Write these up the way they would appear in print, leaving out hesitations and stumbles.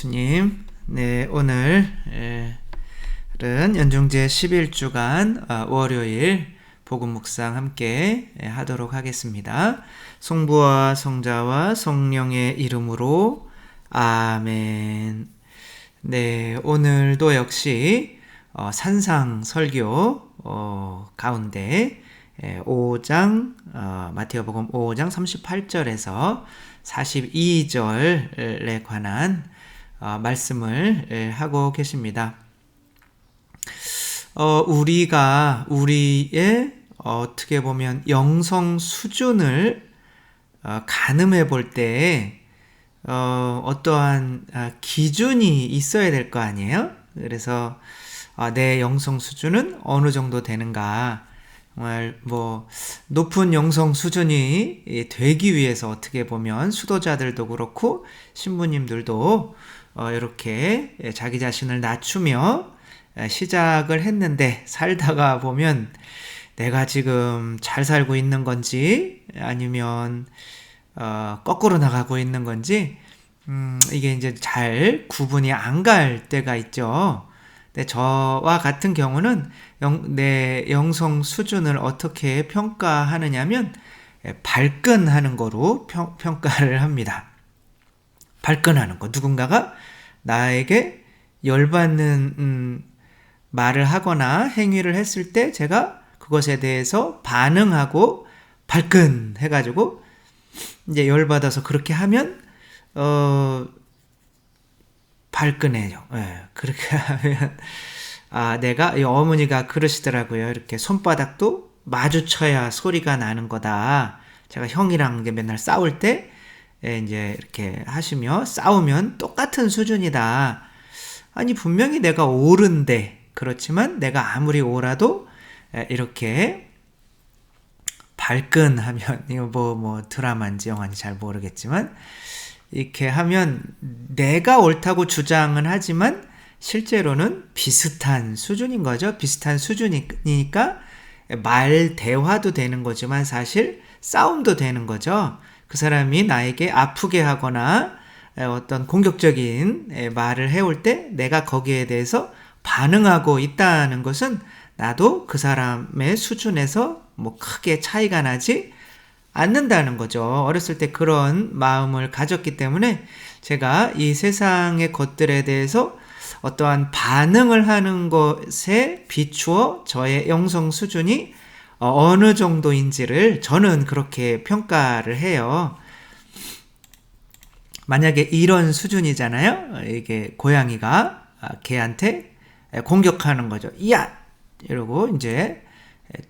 예수님. 네, 오늘은 연중제 11주간 월요일 복음 묵상 함께 하도록 하겠습니다. 성부와 성자와 성령의 이름으로 아멘. 네, 오늘도 역시 산상 설교 가운데 5장 마태복음 5장 38절에서 42절에 관한 말씀을 하고 계십니다. 우리가 우리의 어떻게 보면 영성 수준을 가늠해 볼 때 어떠한 기준이 있어야 될 거 아니에요? 그래서 내 영성 수준은 어느 정도 되는가? 정말 높은 영성 수준이 되기 위해서 어떻게 보면 수도자들도 그렇고 신부님들도 이렇게 자기 자신을 낮추며 시작을 했는데, 살다가 보면 내가 지금 잘 살고 있는 건지 아니면 거꾸로 나가고 있는 건지 이게 이제 잘 구분이 안 갈 때가 있죠. 근데 저와 같은 경우는 내 영성 수준을 어떻게 평가하느냐면 발끈하는 거로 평가를 합니다. 발끈하는 거. 누군가가 나에게 열받는 말을 하거나 행위를 했을 때 제가 그것에 대해서 반응하고 발끈해가지고 이제 열받아서 그렇게 하면 발끈해요. 그렇게 하면 내가 어머니가 그러시더라고요. 이렇게 손바닥도 마주쳐야 소리가 나는 거다. 제가 형이랑 맨날 싸울 때 이제 이렇게 하시며 싸우면 똑같은 수준이다. 아니 분명히 내가 옳은데, 그렇지만 내가 아무리 옳아도 이렇게 발끈하면 이거 드라마인지 영화인지 잘 모르겠지만 이렇게 하면 내가 옳다고 주장은 하지만 실제로는 비슷한 수준인 거죠. 비슷한 수준이니까 말 대화도 되는 거지만 사실 싸움도 되는 거죠. 그 사람이 나에게 아프게 하거나 어떤 공격적인 말을 해올 때 내가 거기에 대해서 반응하고 있다는 것은 나도 그 사람의 수준에서 크게 차이가 나지 않는다는 거죠. 어렸을 때 그런 마음을 가졌기 때문에 제가 이 세상의 것들에 대해서 어떠한 반응을 하는 것에 비추어 저의 영성 수준이 어느 정도인지를 저는 그렇게 평가를 해요. 만약에 이런 수준이잖아요. 이게 고양이가 개한테 공격하는 거죠. 야! 이러고 이제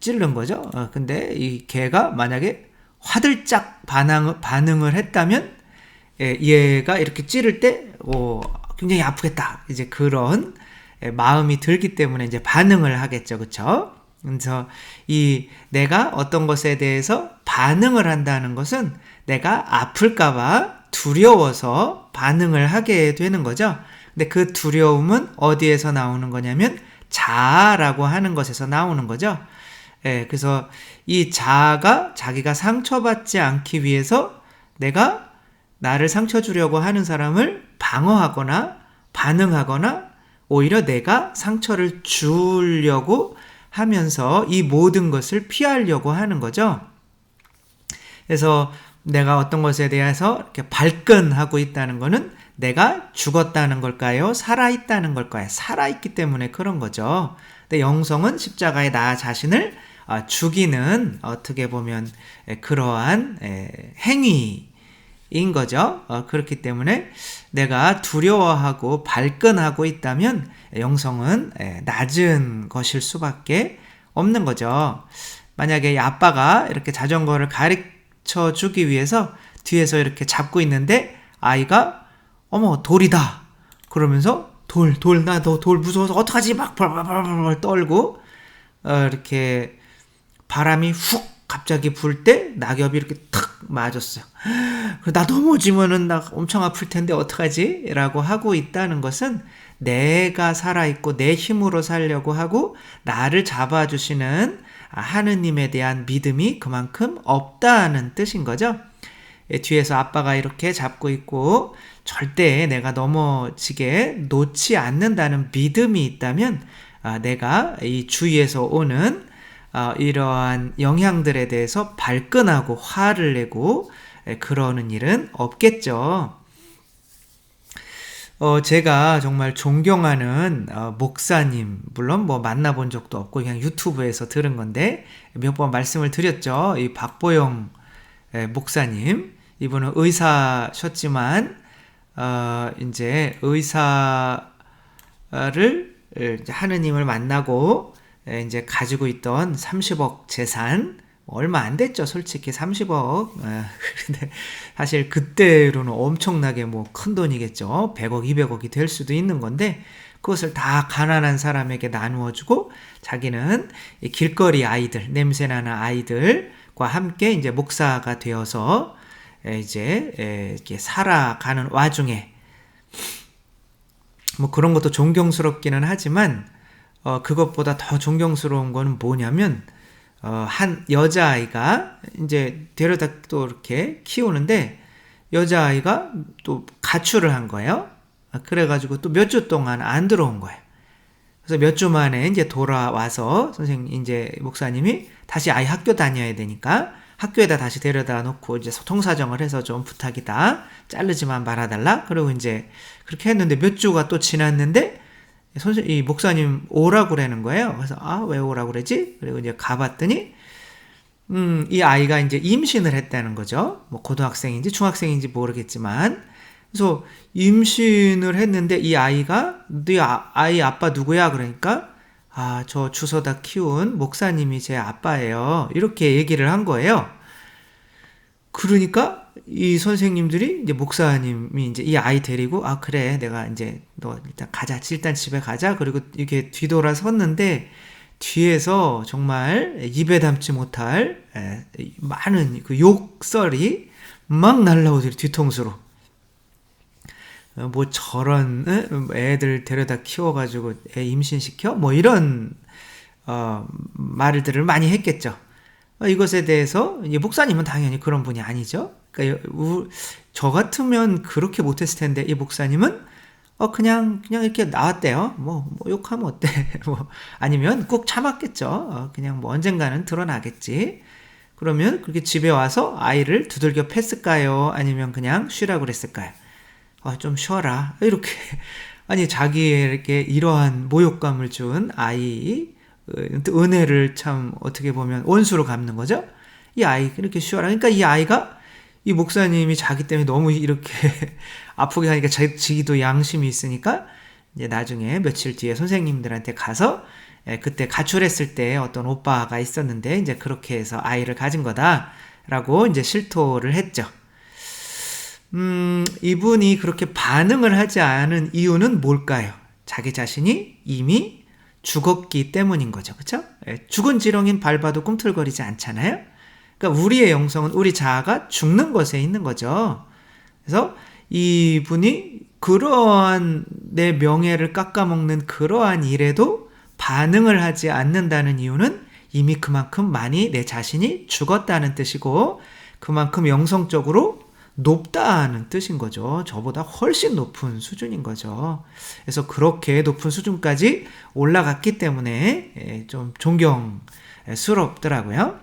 찌른 거죠. 근데 이 개가 만약에 화들짝 반응을 했다면 얘가 이렇게 찌를 때 굉장히 아프겠다. 이제 그런 마음이 들기 때문에 이제 반응을 하겠죠. 그렇죠? 그래서 내가 어떤 것에 대해서 반응을 한다는 것은 내가 아플까 봐 두려워서 반응을 하게 되는 거죠. 근데 그 두려움은 어디에서 나오는 거냐면 자아라고 하는 것에서 나오는 거죠. 그래서 이 자아가 자기가 상처받지 않기 위해서 내가 나를 상처 주려고 하는 사람을 방어하거나 반응하거나 오히려 내가 상처를 주려고 하면서 이 모든 것을 피하려고 하는 거죠. 그래서 내가 어떤 것에 대해서 이렇게 발끈하고 있다는 것은 내가 죽었다는 걸까요? 살아있다는 걸까요? 살아있기 때문에 그런 거죠. 근데 영성은 십자가에 나 자신을 죽이는 어떻게 보면 그러한 행위인 거죠. 그렇기 때문에 내가 두려워하고 발끈하고 있다면 영성은 낮은 것일 수밖에 없는 거죠. 만약에 아빠가 이렇게 자전거를 가르쳐 주기 위해서 뒤에서 이렇게 잡고 있는데 아이가 어머 돌이다 그러면서 나 너 돌 무서워서 어떡하지 막 벌벌벌 떨고 이렇게 바람이 훅 갑자기 불 때 낙엽이 이렇게 탁 맞았어요. 나 넘어지면은 나 엄청 아플 텐데 어떡하지? 라고 하고 있다는 것은 내가 살아있고 내 힘으로 살려고 하고 나를 잡아주시는 하느님에 대한 믿음이 그만큼 없다는 뜻인 거죠. 뒤에서 아빠가 이렇게 잡고 있고 절대 내가 넘어지게 놓지 않는다는 믿음이 있다면 내가 이 주위에서 오는 이러한 영향들에 대해서 발끈하고 화를 내고 그러는 일은 없겠죠. 제가 정말 존경하는 목사님, 물론 뭐 만나본 적도 없고 그냥 유튜브에서 들은 건데 몇 번 말씀을 드렸죠. 이 박보영 목사님, 이분은 의사셨지만 이제 의사를 하느님을 만나고 이제 가지고 있던 30억 재산, 얼마 안 됐죠. 솔직히 30억. 근데 사실 그때로는 엄청나게 뭐 큰 돈이겠죠. 100억, 200억이 될 수도 있는 건데 그것을 다 가난한 사람에게 나누어주고 자기는 길거리 아이들, 냄새나는 아이들과 함께 이제 목사가 되어서 이제 이렇게 살아가는 와중에 뭐 그런 것도 존경스럽기는 하지만 그것보다 더 존경스러운 거는 뭐냐면 한 여자아이가 이제 데려다 또 이렇게 키우는데 여자아이가 또 가출을 한 거예요. 그래가지고 또 몇 주 동안 안 들어온 거예요. 그래서 몇 주 만에 이제 돌아와서 선생님, 이제 목사님이 다시 아이 학교 다녀야 되니까 학교에다 다시 데려다 놓고 이제 소통사정을 해서 좀 부탁이다. 자르지만 말아달라. 그리고 이제 그렇게 했는데 몇 주가 또 지났는데 이 목사님 오라고 그러는 거예요. 그래서 왜 오라고 그러지? 그리고 이제 가봤더니 이 아이가 이제 임신을 했다는 거죠. 뭐 고등학생인지 중학생인지 모르겠지만, 그래서 임신을 했는데 이 아이가 네 아이 아빠 누구야? 그러니까 저 주워다 키운 목사님이 제 아빠예요. 이렇게 얘기를 한 거예요. 그러니까 이 선생님들이 이제 목사님이 이제 이 아이 데리고 그래 내가 이제 너 일단 가자, 일단 집에 가자. 그리고 이렇게 뒤돌아섰는데 뒤에서 정말 입에 담지 못할 많은 그 욕설이 막 날라오더니 뒤통수로 뭐 저런 애들 데려다 키워가지고 애 임신시켜? 뭐 이런 말들을 많이 했겠죠. 이것에 대해서 이제 목사님은 당연히 그런 분이 아니죠. 그러니까 저 같으면 그렇게 못했을 텐데 이 목사님은 그냥 이렇게 나왔대요. 뭐 욕하면 어때? 뭐 아니면 꼭 참았겠죠. 그냥 뭐 언젠가는 드러나겠지. 그러면 그렇게 집에 와서 아이를 두들겨 팼을까요? 아니면 그냥 쉬라고 그랬을까요? 좀 쉬어라. 이렇게 아니 자기에게 이러한 모욕감을 준 아이 은혜를 참 어떻게 보면 원수로 갚는 거죠. 이 아이 이렇게 쉬어라. 그러니까 이 아이가 이 목사님이 자기 때문에 너무 이렇게 아프게 하니까 지기도 양심이 있으니까 이제 나중에 며칠 뒤에 선생님들한테 가서 그때 가출했을 때 어떤 오빠가 있었는데 이제 그렇게 해서 아이를 가진 거다라고 이제 실토를 했죠. 이분이 그렇게 반응을 하지 않은 이유는 뭘까요? 자기 자신이 이미 죽었기 때문인 거죠. 그렇죠? 죽은 지렁이는 밟아도 꿈틀거리지 않잖아요. 그러니까 우리의 영성은 우리 자아가 죽는 것에 있는 거죠. 그래서 이분이 그러한 내 명예를 깎아먹는 그러한 일에도 반응을 하지 않는다는 이유는 이미 그만큼 많이 내 자신이 죽었다는 뜻이고 그만큼 영성적으로 높다는 뜻인 거죠. 저보다 훨씬 높은 수준인 거죠. 그래서 그렇게 높은 수준까지 올라갔기 때문에 좀 존경스럽더라고요.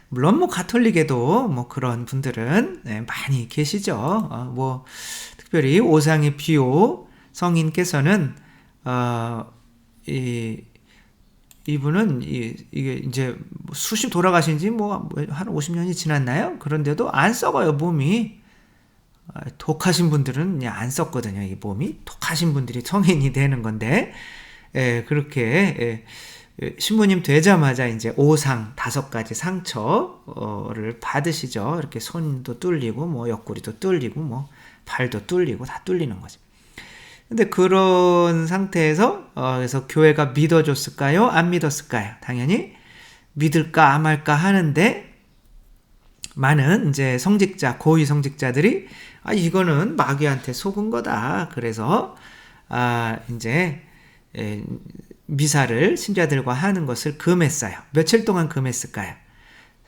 물론 뭐 가톨릭에도 뭐 그런 분들은 많이 계시죠. 뭐 특별히 오상의 비오 성인께서는 이분은 이게 이제 돌아가신 지 뭐 한 50년이 지났나요? 그런데도 안 썩어요, 몸이. 독하신 분들은 그냥 안 썩거든요, 이 몸이. 독하신 분들이 성인이 되는 건데, 그렇게, 신부님 되자마자 이제 오상 5가지 상처를 받으시죠. 이렇게 손도 뚫리고, 뭐 옆구리도 뚫리고, 뭐 발도 뚫리고 다 뚫리는 거죠. 근데 그런 상태에서 그래서 교회가 믿어줬을까요? 안 믿었을까요? 당연히 믿을까 안 말까 하는데 많은 이제 성직자, 고위 성직자들이 이거는 마귀한테 속은 거다. 그래서 이제 미사를 신자들과 하는 것을 금했어요. 며칠 동안 금했을까요?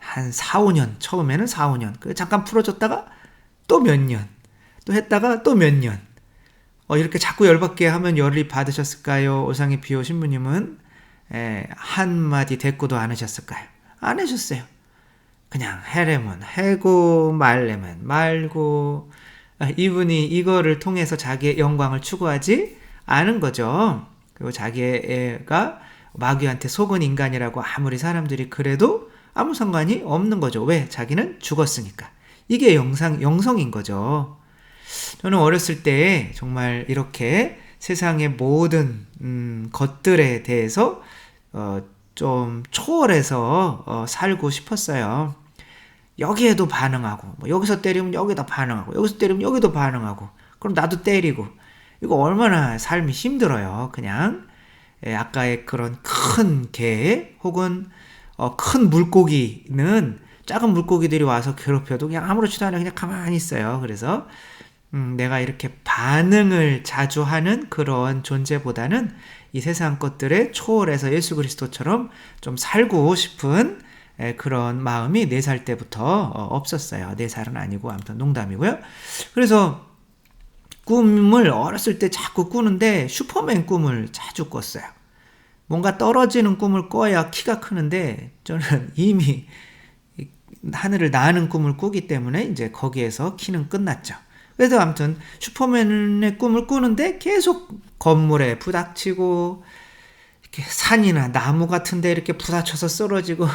한 4, 5년, 처음에는 4, 5년. 잠깐 풀어줬다가 또 몇 년. 또 했다가 또 몇 년. 이렇게 자꾸 열받게 하면 열이 받으셨을까요? 오상의 비호 신부님은 한마디 대꾸도 안 하셨을까요? 안 하셨어요. 그냥 해려면 해고 말려면 말고 이분이 이거를 통해서 자기의 영광을 추구하지 않은 거죠. 그리고 자기가 마귀한테 속은 인간이라고 아무리 사람들이 그래도 아무 상관이 없는 거죠. 왜? 자기는 죽었으니까. 이게 영성인 거죠. 저는 어렸을 때 정말 이렇게 세상의 모든 것들에 대해서 좀 초월해서 살고 싶었어요. 여기에도 반응하고, 뭐 여기서 때리면 여기다 반응하고, 여기서 때리면 여기도 반응하고, 그럼 나도 때리고. 이거 얼마나 삶이 힘들어요. 그냥 아까의 그런 큰 개 혹은 큰 물고기는 작은 물고기들이 와서 괴롭혀도 그냥 아무렇지도 않아 그냥 가만히 있어요. 그래서 내가 이렇게 반응을 자주 하는 그런 존재보다는 이 세상 것들에 초월해서 예수 그리스도처럼 좀 살고 싶은 그런 마음이 4살 때부터 없었어요. 4살은 아니고 아무튼 농담이고요. 그래서 꿈을 어렸을 때 자꾸 꾸는데 슈퍼맨 꿈을 자주 꿨어요. 뭔가 떨어지는 꿈을 꿔야 키가 크는데 저는 이미 하늘을 나는 꿈을 꾸기 때문에 이제 거기에서 키는 끝났죠. 그래서 아무튼 슈퍼맨의 꿈을 꾸는데 계속 건물에 부닥치고 이렇게 산이나 나무 같은 데 이렇게 부닥쳐서 쓰러지고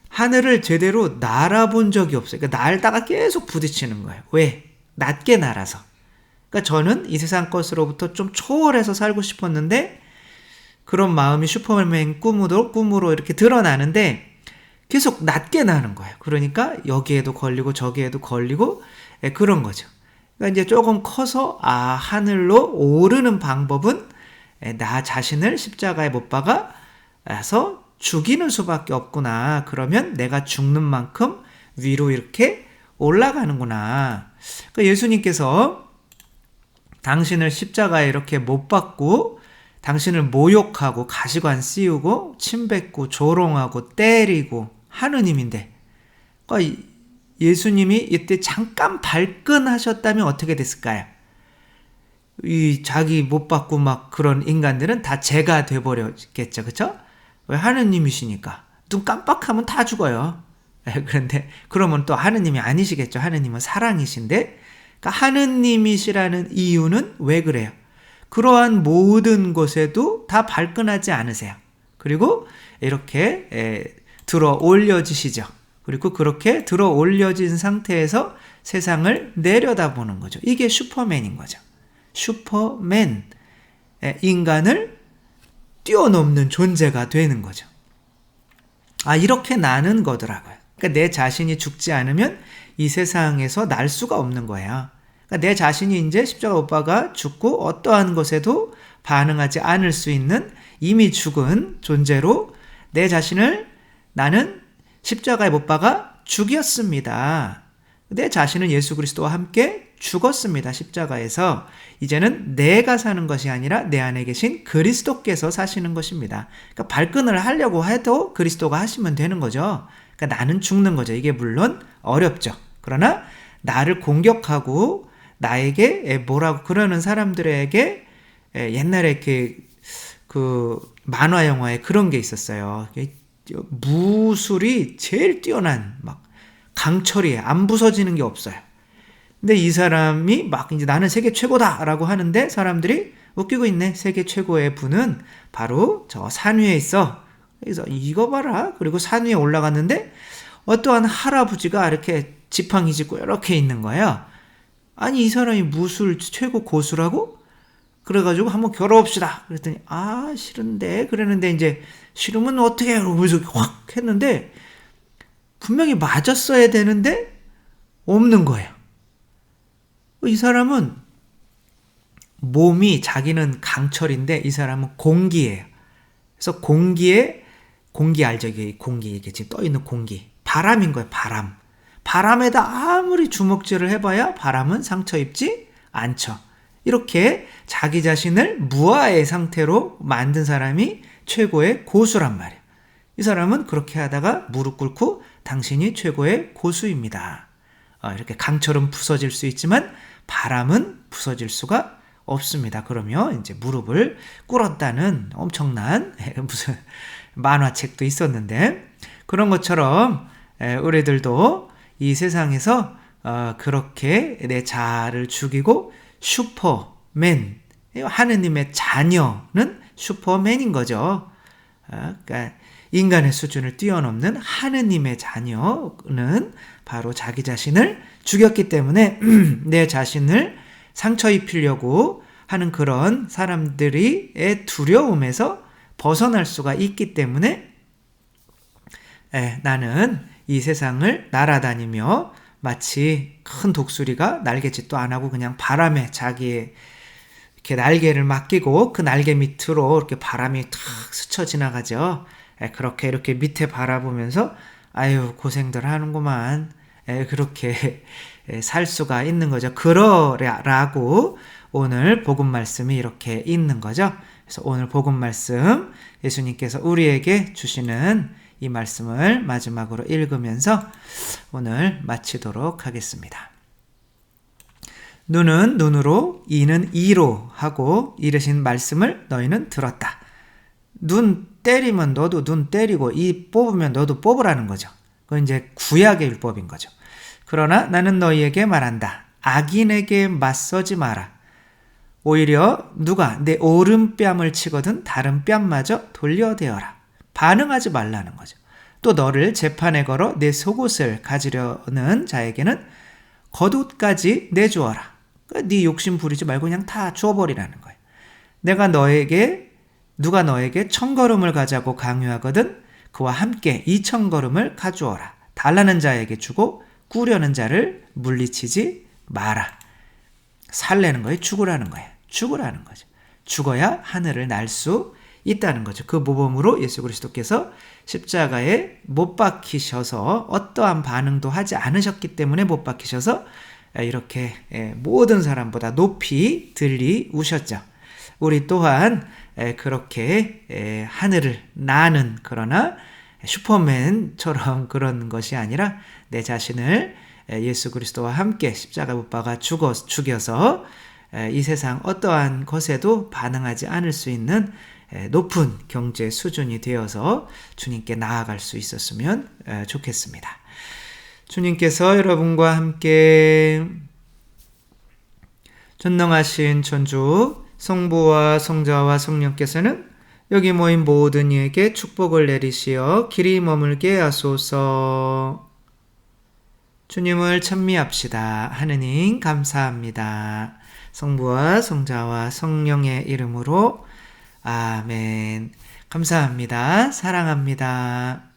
하늘을 제대로 날아본 적이 없어요. 그러니까 날다가 계속 부딪히는 거예요. 왜? 낮게 날아서. 그러니까 저는 이 세상 것으로부터 좀 초월해서 살고 싶었는데 그런 마음이 슈퍼맨 꿈으로 이렇게 드러나는데 계속 낮게 나는 거예요. 그러니까 여기에도 걸리고 저기에도 걸리고 그런 거죠. 그러니까 이제 조금 커서 하늘로 오르는 방법은 나 자신을 십자가에 못 박아서 죽이는 수밖에 없구나. 그러면 내가 죽는 만큼 위로 이렇게 올라가는구나. 그러니까 예수님께서 당신을 십자가에 이렇게 못 박고 당신을 모욕하고 가시관 씌우고 침뱉고 조롱하고 때리고 하느님인데 그러니까 예수님이 이때 잠깐 발끈하셨다면 어떻게 됐을까요? 이 자기 못 받고 막 그런 인간들은 다 죄가 돼버렸겠죠. 그쵸? 왜? 하느님이시니까. 눈 깜빡하면 다 죽어요. 그런데 그러면 또 하느님이 아니시겠죠. 하느님은 사랑이신데 그러니까 하느님이시라는 이유는 왜 그래요? 그러한 모든 것에도 다 발끈하지 않으세요. 그리고 이렇게 들어 올려지시죠. 그리고 그렇게 들어 올려진 상태에서 세상을 내려다보는 거죠. 이게 슈퍼맨인 거죠. 슈퍼맨, 인간을 뛰어넘는 존재가 되는 거죠. 이렇게 나는 거더라고요. 그러니까 내 자신이 죽지 않으면 이 세상에서 날 수가 없는 거예요. 그러니까 내 자신이 이제 십자가 못 박아 죽고 어떠한 것에도 반응하지 않을 수 있는 이미 죽은 존재로 내 자신을 나는 십자가에 못 박아 죽였습니다. 내 자신은 예수 그리스도와 함께 죽었습니다. 십자가에서. 이제는 내가 사는 것이 아니라 내 안에 계신 그리스도께서 사시는 것입니다. 그러니까 발끈을 하려고 해도 그리스도가 하시면 되는 거죠. 그러니까 나는 죽는 거죠. 이게 물론 어렵죠. 그러나 나를 공격하고 나에게 뭐라고 그러는 사람들에게 옛날에 그 만화 영화에 그런 게 있었어요. 무술이 제일 뛰어난 막 강철이에요. 안 부서지는 게 없어요. 근데 이 사람이 막 이제 나는 세계 최고다라고 하는데 사람들이 웃기고 있네. 세계 최고의 분은 바로 저 산 위에 있어. 그래서 이거 봐라. 그리고 산 위에 올라갔는데 어떠한 할아버지가 이렇게 지팡이 짚고 이렇게 있는 거예요. 아니 이 사람이 무술 최고 고수라고? 그래가지고 한번 겨뤄봅시다. 그랬더니 싫은데 그랬는데 이제 싫으면 어떻게 해요? 그래서 확 했는데 분명히 맞았어야 되는데 없는 거예요. 이 사람은 몸이 자기는 강철인데 이 사람은 공기예요. 그래서 공기 알죠? 공기 이게 지금 떠 있는 공기 바람인 거예요. 바람에다 아무리 주먹질을 해봐야 바람은 상처 입지 않죠. 이렇게 자기 자신을 무아의 상태로 만든 사람이 최고의 고수란 말이에요. 이 사람은 그렇게 하다가 무릎 꿇고 당신이 최고의 고수입니다. 이렇게 강처럼 부서질 수 있지만 바람은 부서질 수가 없습니다. 그러며 이제 무릎을 꿇었다는 엄청난 무슨 만화책도 있었는데, 그런 것처럼 우리들도 이 세상에서 그렇게 내 자아를 죽이고 슈퍼맨, 하느님의 자녀는 슈퍼맨인 거죠. 그러니까 인간의 수준을 뛰어넘는 하느님의 자녀는 바로 자기 자신을 죽였기 때문에 내 자신을 상처 입히려고 하는 그런 사람들의 두려움에서 벗어날 수가 있기 때문에 나는 이 세상을 날아다니며 마치 큰 독수리가 날개짓도 안 하고 그냥 바람에 자기의 이렇게 날개를 맡기고 그 날개 밑으로 이렇게 바람이 탁 스쳐 지나가죠. 그렇게 이렇게 밑에 바라보면서 아유 고생들 하는구만, 그렇게 살 수가 있는 거죠. 그러라고 오늘 복음 말씀이 이렇게 있는 거죠. 그래서 오늘 복음 말씀 예수님께서 우리에게 주시는 이 말씀을 마지막으로 읽으면서 오늘 마치도록 하겠습니다. 눈은 눈으로, 이는 이로 하고 이르신 말씀을 너희는 들었다. 눈 때리면 너도 눈 때리고, 이 뽑으면 너도 뽑으라는 거죠. 그건 이제 구약의 율법인 거죠. 그러나 나는 너희에게 말한다. 악인에게 맞서지 마라. 오히려 누가 내 오른뺨을 치거든 다른 뺨마저 돌려대어라. 반응하지 말라는 거죠. 또 너를 재판에 걸어 내 속옷을 가지려는 자에게는 겉옷까지 내주어라. 그러니까 네 욕심 부리지 말고 그냥 다 주어버리라는 거예요. 누가 너에게 1000걸음을 가자고 강요하거든 그와 함께 2000걸음을 가주어라. 달라는 자에게 주고 꾸려는 자를 물리치지 마라. 살래는 거예요? 죽으라는 거예요? 죽으라는 거죠. 죽어야 하늘을 날 수 있다는 거죠. 그 모범으로 예수 그리스도께서 십자가에 못 박히셔서 어떠한 반응도 하지 않으셨기 때문에 못 박히셔서 이렇게 모든 사람보다 높이 들리우셨죠. 우리 또한 그렇게 하늘을 나는, 그러나 슈퍼맨처럼 그런 것이 아니라 내 자신을 예수 그리스도와 함께 십자가 못 박아 죽여서 이 세상 어떠한 것에도 반응하지 않을 수 있는 높은 경제 수준이 되어서 주님께 나아갈 수 있었으면 좋겠습니다. 주님께서 여러분과 함께 전능하신 천주 성부와 성자와 성령께서는 여기 모인 모든 이에게 축복을 내리시어 길이 머물게 하소서. 주님을 찬미합시다. 하느님 감사합니다. 성부와 성자와 성령의 이름으로 아멘. 감사합니다. 사랑합니다.